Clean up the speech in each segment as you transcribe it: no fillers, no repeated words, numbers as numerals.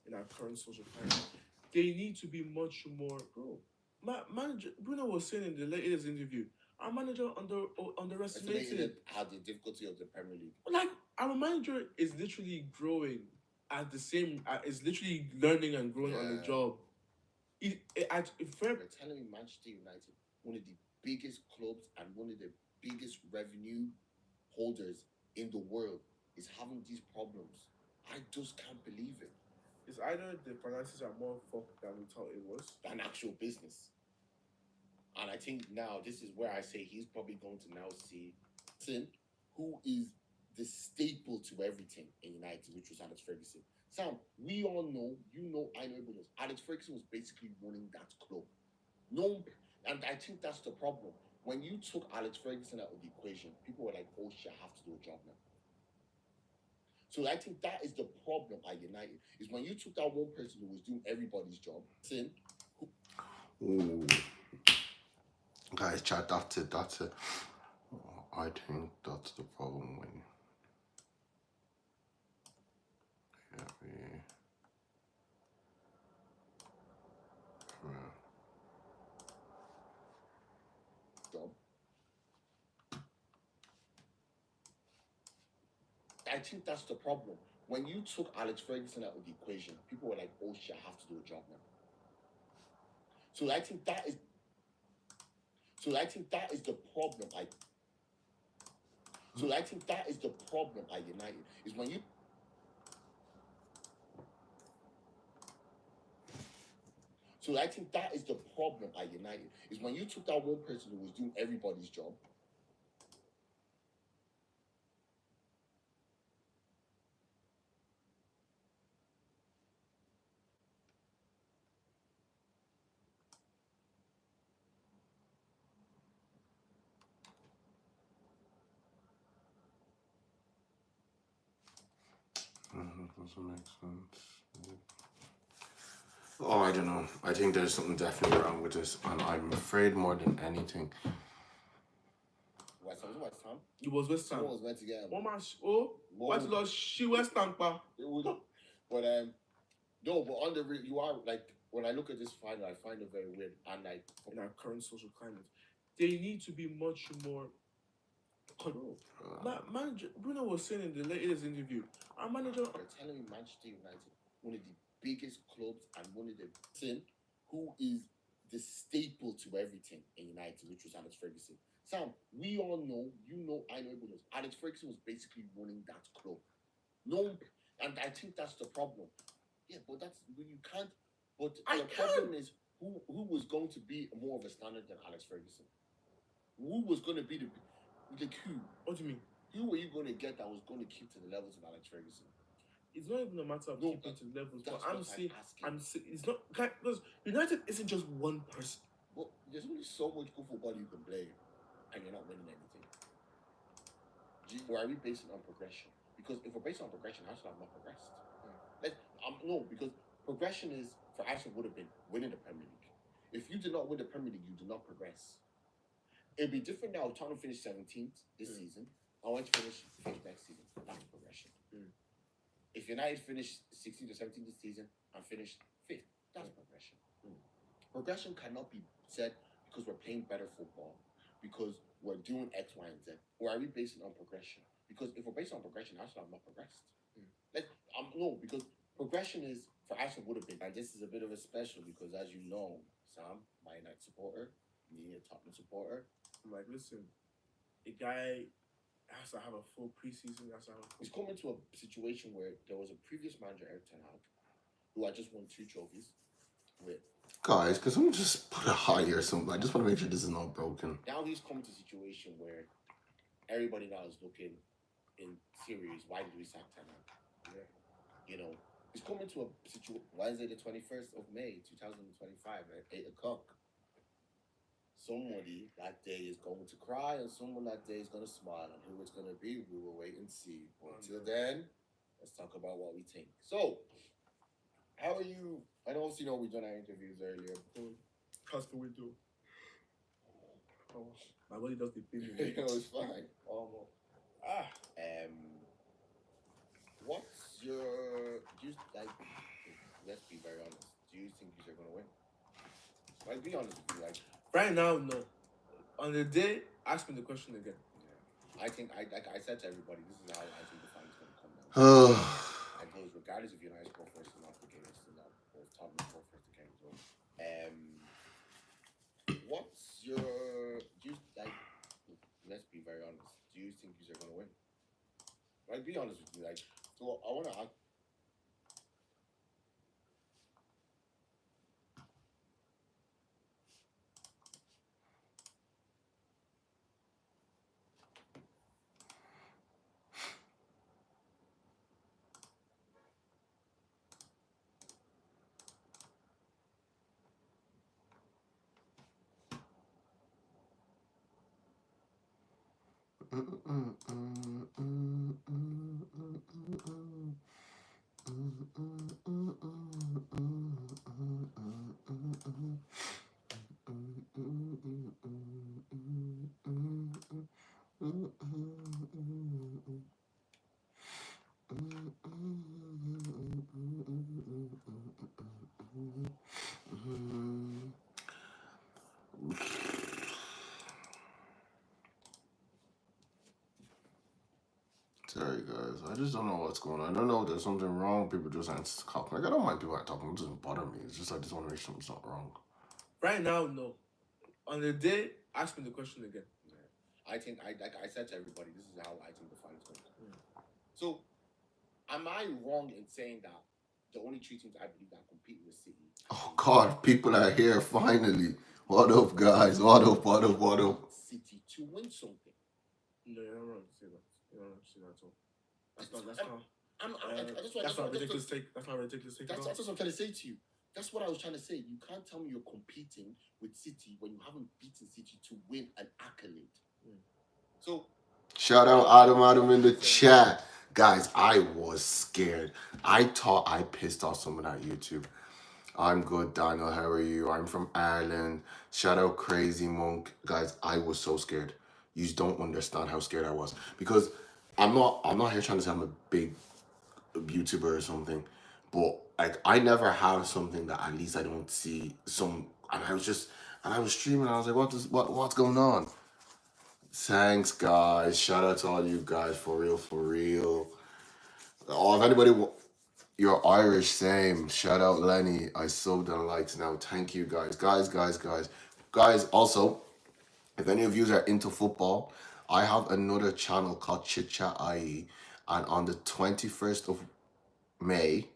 in our current social climate. They need to be much more. Bro, my manager Bruno was saying in the latest interview, our manager underestimated. how the difficulty of the Premier League. Like our manager is literally growing at the same. Is literally learning and growing on the job. You're telling me Manchester United, one of the biggest clubs and one of the biggest revenue holders in the world, is having these problems. I just can't believe it. It's either the finances are more fucked than we thought it was. Than actual business. And I think now this is where I say he's probably going to now see Tim, who is the staple to everything in United, which was Alex Ferguson. Sam, we all know, you know, I know everybody knows, Alex Ferguson was basically running that club. No, and I think that's the problem. When you took Alex Ferguson out of the equation, people were like, oh shit, I have to do a job now. So I think that is the problem at United, is when you took that one person who was doing everybody's job, Tim, Ooh. Guys, chat, that's it. I think that's the problem when job. I think that's the problem. When you took Alex Ferguson out of the equation, people were like, oh shit, I have to do a job now. So I think that is the problem. So I think that is the problem at United, is when you. So I think that is the problem at United, is when you took that one person who was doing everybody's job. doesn't make sense. Oh, I don't know. I think there's something definitely wrong with this, and I'm afraid more than anything. West Ham? It was West Ham. Someone was meant to get him. One man, what lost? She West Ham, pa. But no, but on the you are like, when I look at this final, I find it very weird, and like in our current social climate, they need to be much more. Manager Bruno was saying in the latest interview, our manager. You're telling me Manchester United, one of the biggest clubs and one of the Tim, who is the staple to everything in United, which was Alex Ferguson. Sam, we all know, you know, I know everybody knows, Alex Ferguson was basically running that club. No, and I think that's the problem. Yeah, but that's you can't. But the problem is who was going to be more of a standard than Alex Ferguson? Who was going to be the who? What do you mean? Who were you going to get that was going to keep to the levels of Alex Ferguson? It's not even a matter of keeping to the levels, but I'm saying it's not because United isn't just one person. Well, there's only so much good football you can play, and you're not winning anything. Or are we basing on progression? Because if we're based on progression, Arsenal have not progressed. No, because progression is for Arsenal would have been winning the Premier League. If you did not win the Premier League, you do not progress. It'd be different now. Tottenham finished 17th this season. I want to finish 5th next season. That's progression. If United finished 16th or 17th this season and finished 5th, that's progression. Progression cannot be said because we're playing better football, because we're doing X, Y, and Z. Or are we basing on progression? Because if we're based on progression, Arsenal have not progressed. No, because progression is for Arsenal would have been. And this is a bit of a special because, as you know, Sam, my United supporter, me a Tottenham supporter. I'm like, listen, a guy has to have a full preseason. He's coming to a situation where there was a previous manager, Erik ten Hag, who had just won 2 trophies with. Guys, can someone just put a high or something? I just want to make sure this is not broken. Now he's coming to a situation where everybody now is looking in series. Why did we sack ten Hag? Yeah. You know, he's coming to a situation Wednesday, the 21st of May, 2025 at 8 o'clock. Somebody that day is going to cry and someone that day is going to smile, and who it's going to be, we will wait and see. But until then, let's talk about what we think. So, how are you? I know we've done our interviews earlier. How's we do? Oh, my body does the thing. It's fine. What's your let's be very honest. Do you think you're gonna win? Like, be honest with me. Like, Right now, no. On the day, ask me the question again. I think like I said to everybody, this is how I think the final's gonna come down. Oh, It goes regardless if United score first or not. The game is still up. Or if Tottenham score first, the game is over. What's your? Do you like? Let's be very honest. Do you think you're gonna win? Like, be honest with me. Like, so I wanna ask. sorry guys, I just don't know what's going on. I don't know if there's something wrong. People just answer talking. Like I don't mind people that talking. It doesn't bother me. It's just I just want to make sure something's not wrong. Right now, no. On the day, ask me the question again. I think like I said to everybody, this is how I think the final's gonna come. So, am I wrong in saying that the only three teams I believe that compete with City? Oh God, people are here finally. What up, guys? What up? What up? What up? City to win something. No, you're not wrong to say that. You're not wrong to say that at all. That's not. That's I'm, not. I just want- That's not just- ridiculous take. That's not ridiculous take. That's at all. what I'm trying to say to you. That's what I was trying to say. You can't tell me you're competing with City when you haven't beaten City to win an accolade. So, Shout out Adam in the chat. Guys, I was scared. I thought I pissed off someone at YouTube. I'm good, Daniel. How are you? I'm from Ireland. Shout out Crazy Monk. Guys, I was so scared. You just don't understand how scared I was. Because I'm not here trying to say I'm a big YouTuber or something. But like I never have something that at least I don't see some and I was streaming and I was like, what's going on? Thanks, guys. Shout out to all you guys, for real, for real. Oh, if anybody, you're Irish, same. Shout out Lenny. I subbed and liked now. Thank you, guys. Guys, also, if any of you are into football, I have another channel called Chit Chat IE. And on the 21st of May,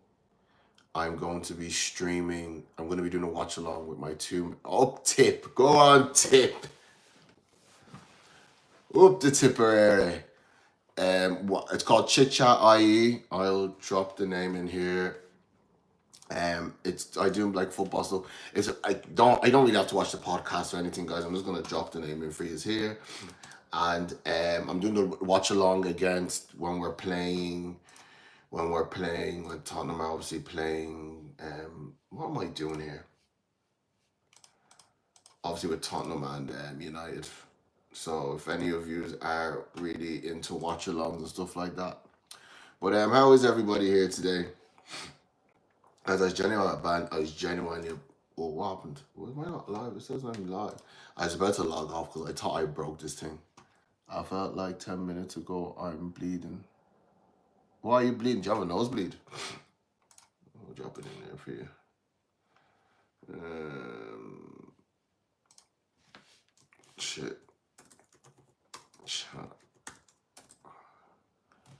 I'm going to be streaming. I'm going to be doing a watch along with my two. Up tip. Go on, tip. Up the Tipperary. It's called Chit Chat IE. I'll drop the name in here. I do like football stuff. I don't really have to watch the podcast or anything, guys. I'm just gonna drop the name in for you here, and I'm doing the watch along against when Tottenham are obviously playing. What am I doing here? Obviously with Tottenham and United. So if any of you are really into watch alongs and stuff like that. But how is everybody here today? As I was genuinely oh, what happened? Why am I not live? It says I'm live. I was about to log off because I thought I broke this thing. I felt like 10 minutes ago I'm bleeding. Why are you bleeding? Do you have a nosebleed? I'll drop it in there for you. Shit.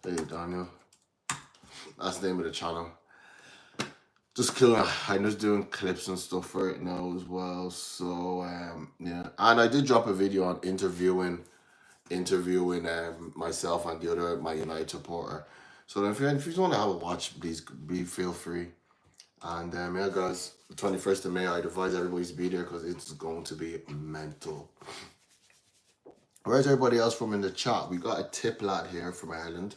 Hey Daniel. That's the name of the channel. Just killing. I'm just doing clips and stuff for it now as well. So yeah, and I did drop a video on interviewing myself and the other my United supporter. So if you want to have a watch, please feel free. And yeah, guys, the 21st of May, I advise everybody to be there because it's going to be mental. Where's everybody else from in the chat? We got a tip lad here from Ireland.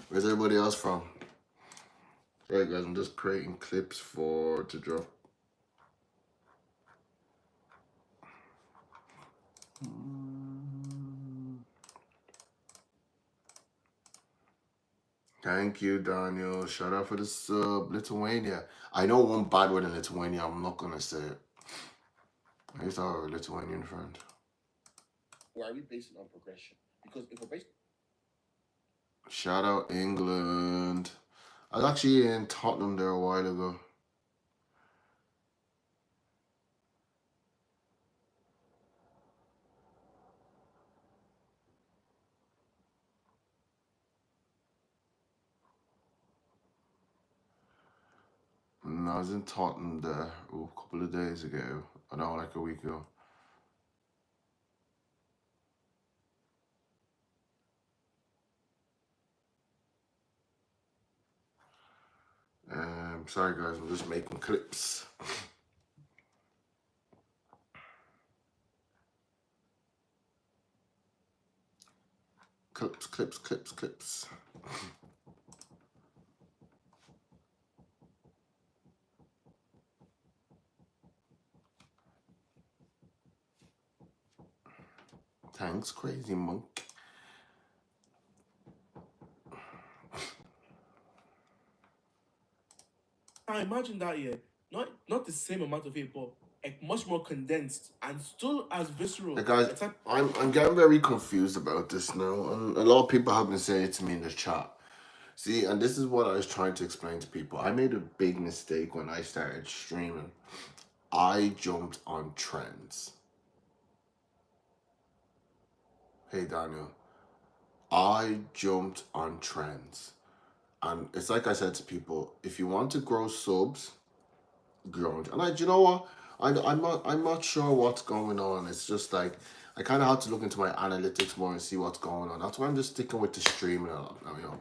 Where's everybody else from? Right, guys, I'm just creating clips to drop. Thank you, Daniel. Shout out for the sub, Lithuania. I know one bad word in Lithuania. I'm not gonna say it. I used to have a Lithuanian friend. Why are we basing on progression? Because if we're based Shout out England. I was actually in Tottenham there a while ago. And I was in Tottenham there a couple of days ago. I know, like a week ago. Sorry guys, I'm just making clips. Clips. Thanks, crazy monk. Now imagine that, yeah. Not the same amount of it, but like much more condensed and still as visceral. Hey guys, It's like, I'm getting very confused about this now, and a lot of people have been saying it to me in the chat. See, and this is what I was trying to explain to people. I made a big mistake when I started streaming. I jumped on trends. Hey Daniel, I jumped on trends. And it's like I said to people, if you want to grow subs, grow. And you know what? I'm not sure what's going on. It's just like I kind of have to look into my analytics more and see what's going on. That's why I'm just sticking with the streaming a lot now, you know.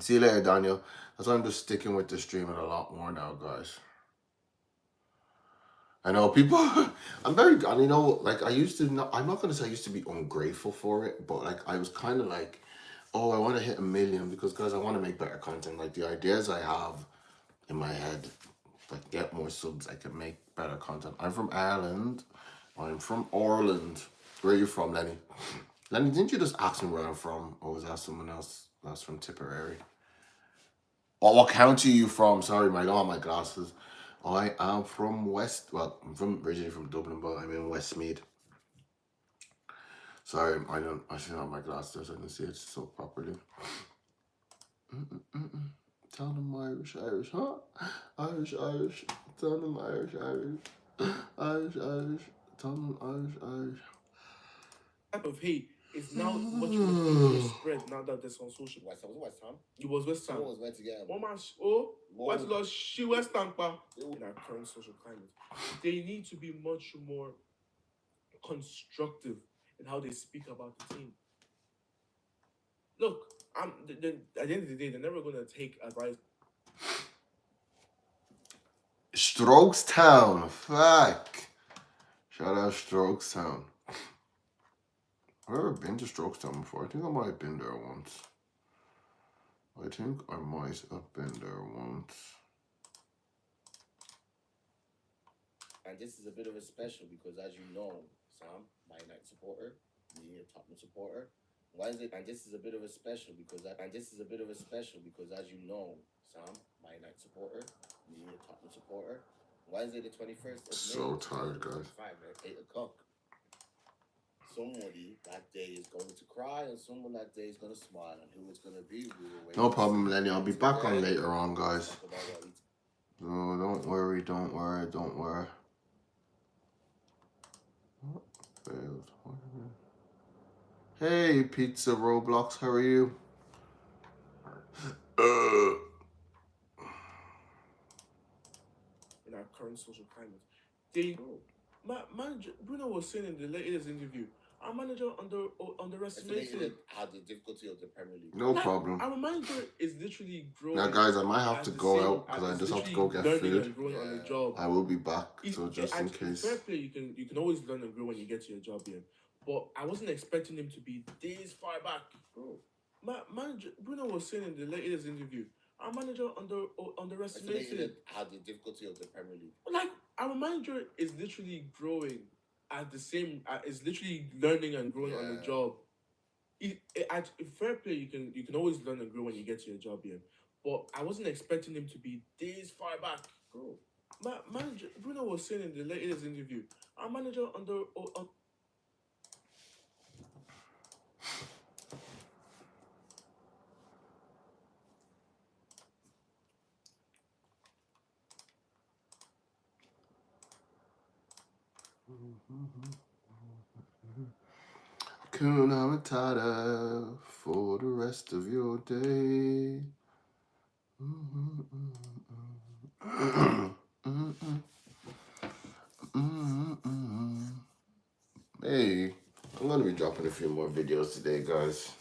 See you later, Daniel. That's why I'm just sticking with the streaming a lot more now, guys. I know people. I'm very, and you know, like I used to. Not, I'm not gonna say I used to be ungrateful for it, but like I was kind of like, oh, I want to hit 1 million because guys, I want to make better content. Like the ideas I have in my head, like get more subs, I can make better content. I'm from Ireland. I'm from Ireland. Where are you from, Lenny? Lenny, didn't you just ask me where I'm from, or was that someone else that's from Tipperary? Or what county are you from? Sorry, I don't have my glasses. I am from West. Well, I'm from originally from Dublin, but I'm in Westmead. Sorry, I should have my glasses. I can see it so properly. Tell them Irish, huh? Irish. Tell them Irish. Irish. Tell them Irish. type of hate is now much more spread now that there's on social. West Ham, was it West Ham? It was West Ham. Someone was meant to get him. One man, oh, More- West lost she West Ham pa. In our current social climate, they need to be much more constructive in how they speak about the team. Look, at the end of the day, they're never gonna take advice. Strokes Town, fuck. Shout out Strokes Town. I've never been to Strokes Town before. I think I might have been there once. And this is a bit of a special because, as you know, Sam, my United supporter, me, a Tottenham supporter. Why is it? And this is a bit of a special because, as you know, Sam, my United supporter, me, a Tottenham supporter. Wednesday the 21st of So May. tired, guys. 8 o'clock. Somebody that day is going to cry and someone that day is going to smile, and who it's going to be, we will wait. No problem, Lenny. I'll be back on later on, guys. Talk about what we No, don't worry. Failed. Hey, Pizza Roblox, how are you? In our current social climate, they manager Bruno was saying in the latest interview, our manager underestimated estimated how the difficulty of the Premier League. No problem. Our manager is literally growing. Now, guys, I might have as to the go same- out because I as just have to literally go get learning food. and growing on the Yeah. job. I will be back, It's- so just in and case. fair play, you can always learn and grow when you get to your job here. But I wasn't expecting him to be this far back, bro. Manager Bruno was saying in the latest interview, our manager underestimated. Estimated how the difficulty of the Premier League. Like our manager is literally growing at the same. Is literally learning and growing on the Yeah. job. At fair play, you can always learn and grow when you get to your job here. But I wasn't expecting him to be this far back, bro. My manager Bruno was saying in the latest interview, our manager on Kuna Matata for the rest of your day. Hey, I'm gonna be dropping a few more videos today, guys.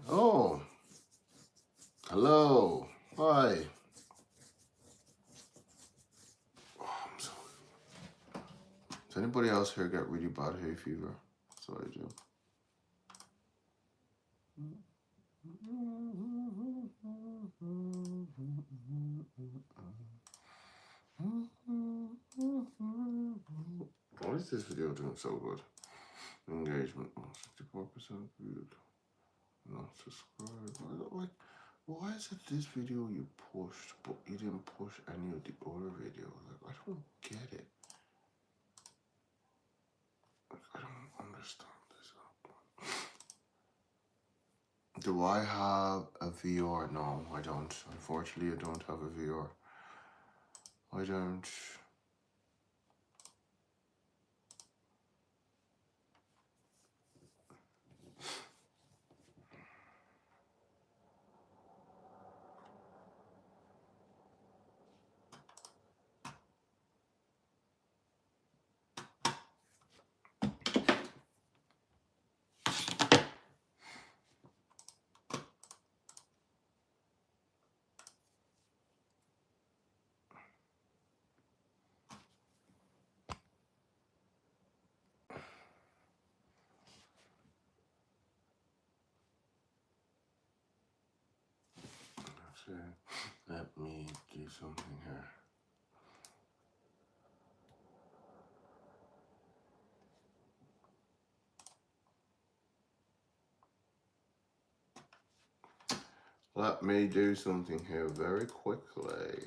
Oh, hello, hi. Does anybody else here get really bad hay fever? So I do. Why is this video doing so good? Engagement, 64% viewed. Not subscribed. Why is it this video you pushed, but you didn't push any of the other videos? Like, I don't get it. Like, I don't understand this. Do I have a VR? No, I don't. Unfortunately, I don't have a VR. I don't. Let me do something here. Let me do something here very quickly.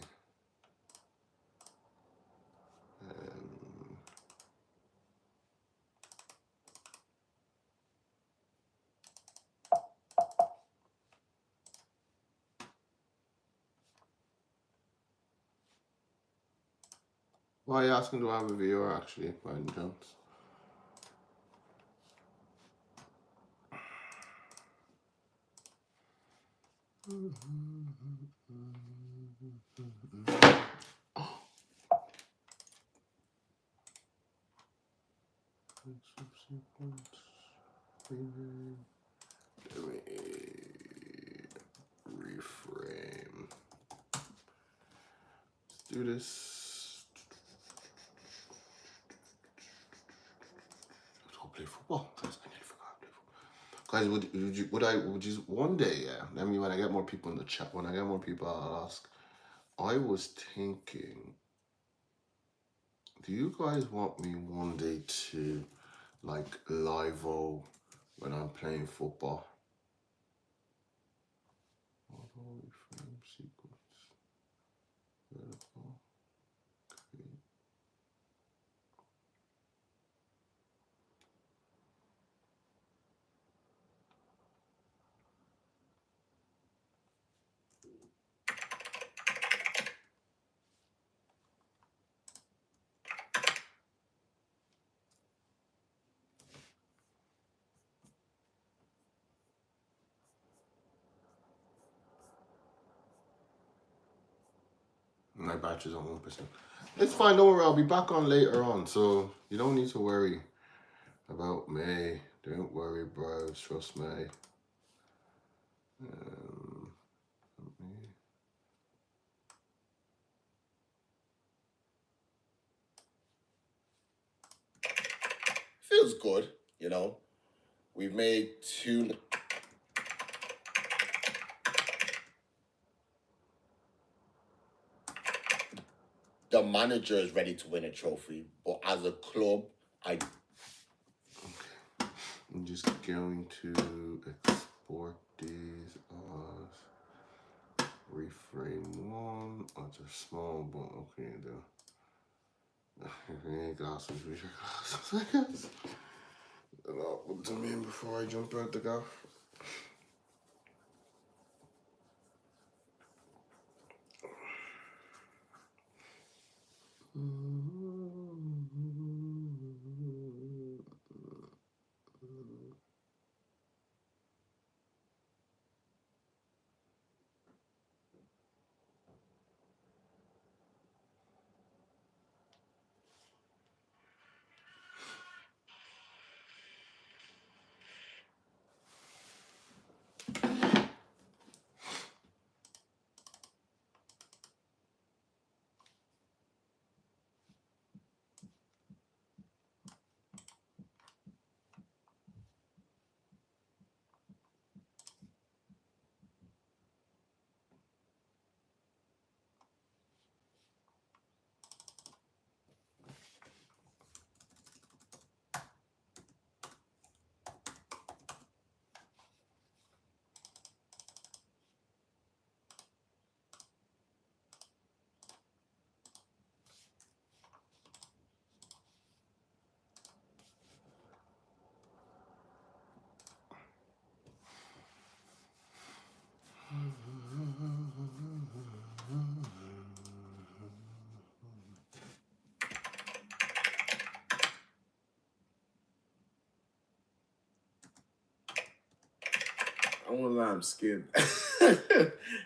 Why are you asking, do I have a VR actually, by any chance? Subsequent rename. Let me reframe. Let's do this. Let's go play football. Guys, I nearly forgot to play football. Guys, would you one day, yeah? I mean, when I get more people in the chat, when I get more people, I'll ask. I was thinking, do you guys want me one day to like live-o when I'm playing football? Frame sequence. Vertical. Create. My battery's on 1%. It's fine, don't worry, I'll be back on later on, so you don't need to worry about me. Don't worry, bros, trust me. Feels good, you know. We've made two. The manager is ready to win a trophy, but as a club, I'm just going to export these as reframe one. Oh, it's a small, but okay, though. If you need glasses, we your glasses, I guess. And I'll put them in before I jump out the gaff. I won't lie, I'm scared.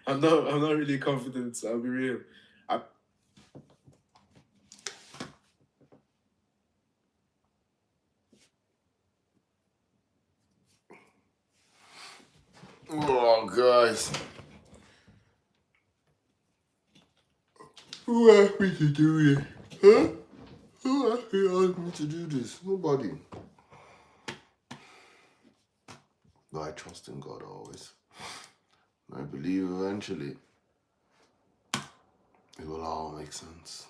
I'm not really confident. I'll be real. Oh, guys. Who asked me to do this? Huh? Who actually asked me to do this? Nobody. But I trust in God always. I believe eventually it will all make sense.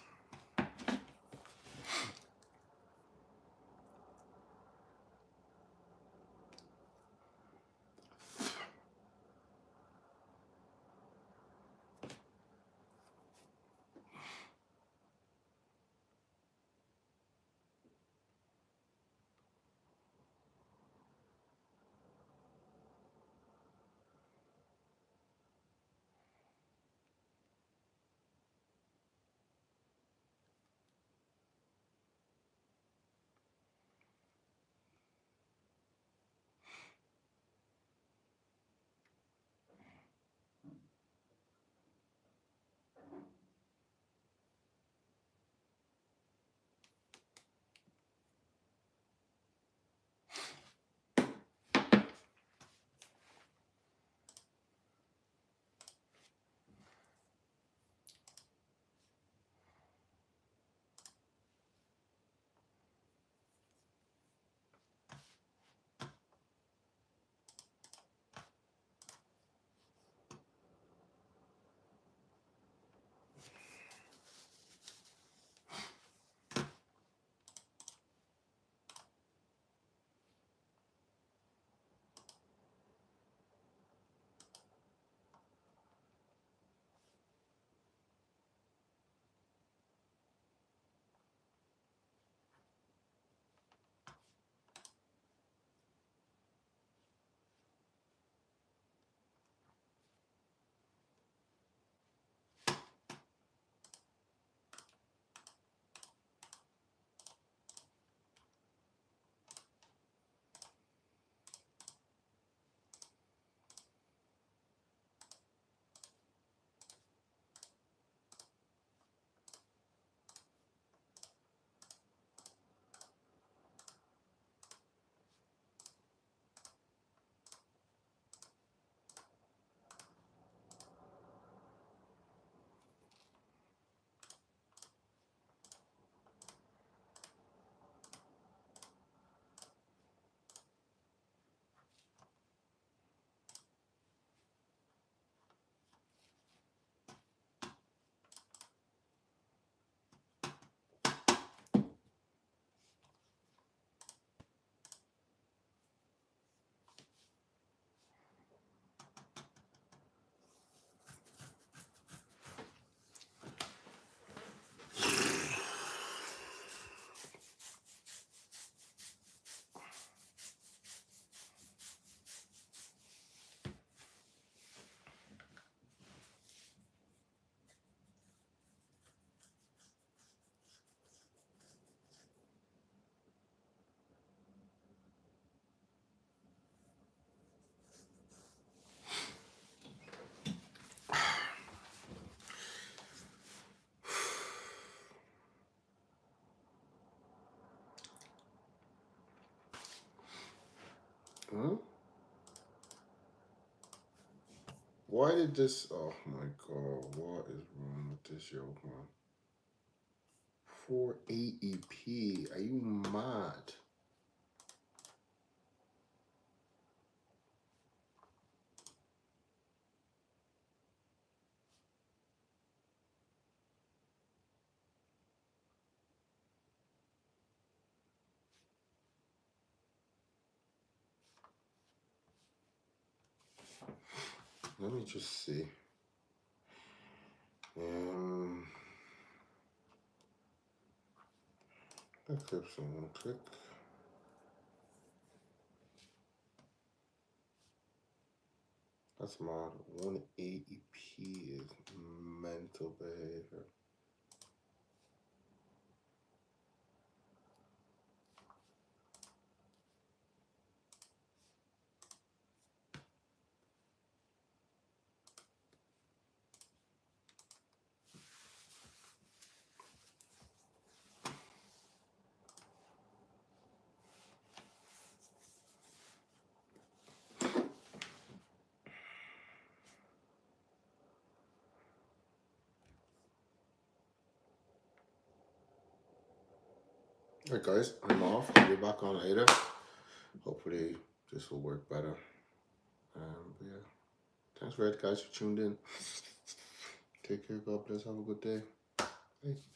Why did this? Oh my god! What is wrong with this yoke, man? 4 AEP? Are you mad? Let me just see. Eclipse on one click. That's mad. 1 AEP is mental behavior. Alright guys, I'm off. I'll be back on later. Hopefully this will work better. But yeah. Thanks for it guys for tuned in. Take care, God bless, have a good day. Bye.